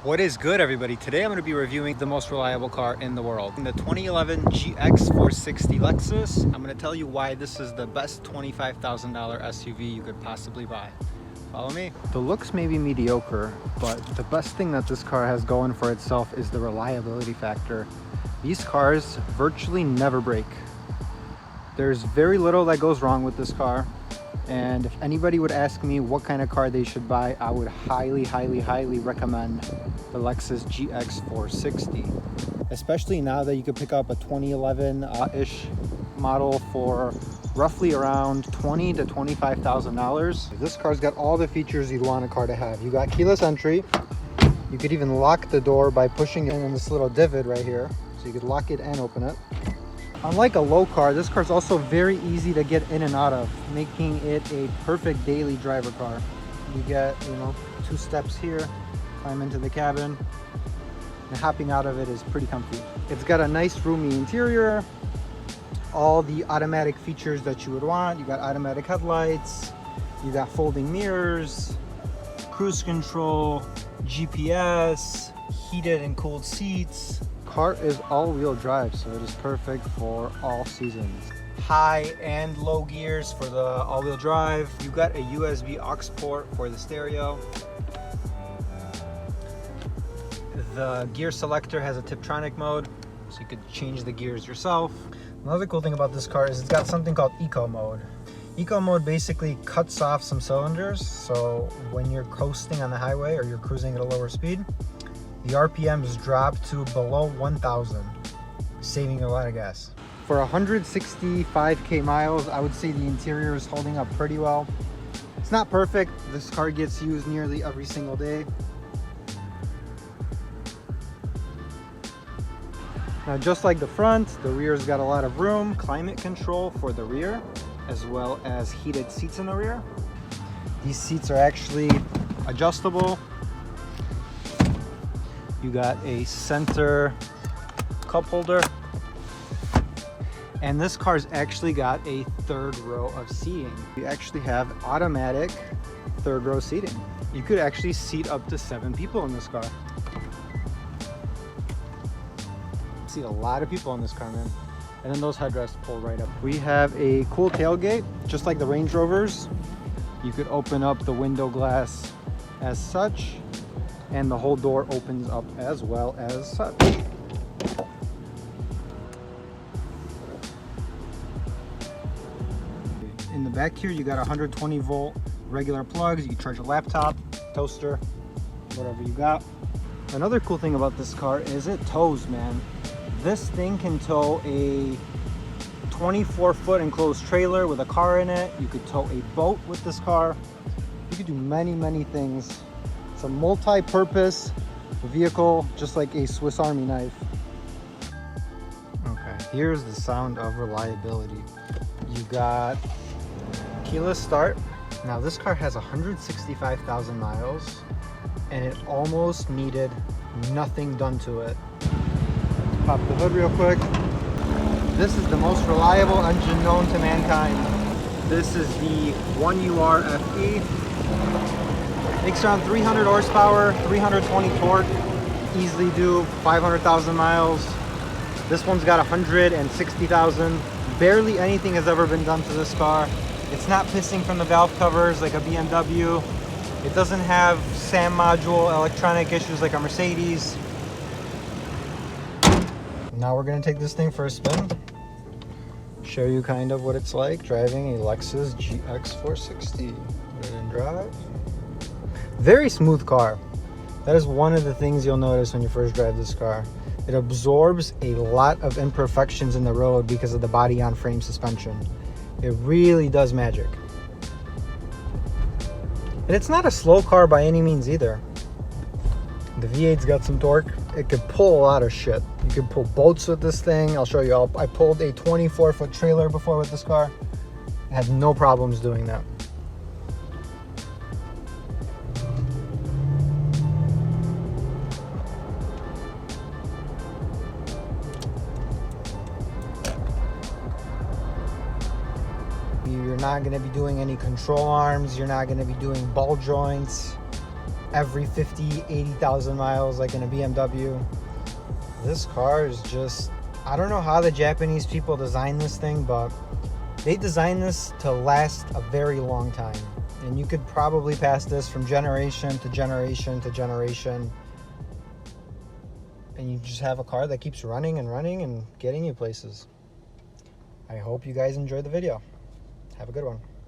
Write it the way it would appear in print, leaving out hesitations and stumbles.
What is good, everybody? Today I'm going to be reviewing the most reliable car in the world, the 2011 GX460 Lexus. I'm going to tell you why this is the best $25,000 SUV you could possibly buy. Follow me. The looks may be mediocre, but the best thing that this car has going for itself is the reliability factor. These cars virtually never break. There's very little that goes wrong with this car. And if anybody would ask me what kind of car they should buy, I would highly recommend the Lexus GX460. Especially now that you could pick up a 2011-ish model for roughly around $20,000 to $25,000. This car's got all the features you'd want a car to have. You got keyless entry. You could even lock the door by pushing it in this little divot right here. So you could lock it and open it. Unlike a low car, this car is also very easy to get in and out of, making it a perfect daily driver car. You get, 2 steps here, climb into the cabin, and hopping out of it is pretty comfy. It's got a nice roomy interior, all the automatic features that you would want. You got automatic headlights, you got folding mirrors, cruise control, GPS, heated and cooled seats. Car is all-wheel drive, so it is perfect for all seasons. High and low gears for the all-wheel drive. You got a USB aux port for the stereo. The gear selector has a Tiptronic mode, so you could change the gears yourself. Another cool thing about this car is it's got something called Eco mode. Eco mode basically cuts off some cylinders, so when you're coasting on the highway or you're cruising at a lower speed, the RPMs drop to below 1,000, saving a lot of gas. For 165k miles, I would say the interior is holding up pretty well. It's not perfect. This car gets used nearly every single day. Now, just like the front, the rear's got a lot of room, climate control for the rear, as well as heated seats in the rear. These seats are actually adjustable. You got a center cup holder. And this car's actually got a 3rd row of seating. You actually have automatic 3rd row seating. You could actually seat up to 7 people in this car. See a lot of people in this car, man. And then those headrests pull right up. We have a cool tailgate, just like the Range Rovers. You could open up the window glass as such, and the whole door opens up as well as such. In the back here, you got 120 volt regular plugs. You can charge a laptop, toaster, whatever you got. Another cool thing about this car is it tows, man. This thing can tow a 24-foot enclosed trailer with a car in it. You could tow a boat with this car. You could do many things. It's a multi-purpose vehicle, just like a Swiss Army knife. Okay, here's the sound of reliability. You got keyless start. Now this car has 165,000 miles and it almost needed nothing done to it. Pop the hood real quick. This is the most reliable engine known to mankind. This is the 1UR FE. Makes around 300 horsepower, 320 torque, easily do 500,000 miles. This one's got 160,000. Barely anything has ever been done to this car. It's not pissing from the valve covers like a BMW. It doesn't have SAM module electronic issues like a Mercedes. Now we're gonna take this thing for a spin. Show you kind of what it's like driving a Lexus GX460. Put it in drive. Very smooth car. That is one of the things you'll notice when you first drive this car. It absorbs a lot of imperfections in the road because of the body-on-frame suspension. It really does magic. And it's not a slow car by any means either. The V8's got some torque. It could pull a lot of shit. You could pull boats with this thing. I'll show you. I pulled a 24-foot trailer before with this car. I had no problems doing that. You're not going to be doing any control arms. You're not going to be doing ball joints. every 50, 80,000 miles like in a BMW. This car is just, I don't know how the Japanese people designed this thing, but they designed this to last a very long time. And you could probably pass this from generation to generation to generation. And you just have a car that keeps running and running and getting you places. I hope you guys enjoyed the video. Have a good one.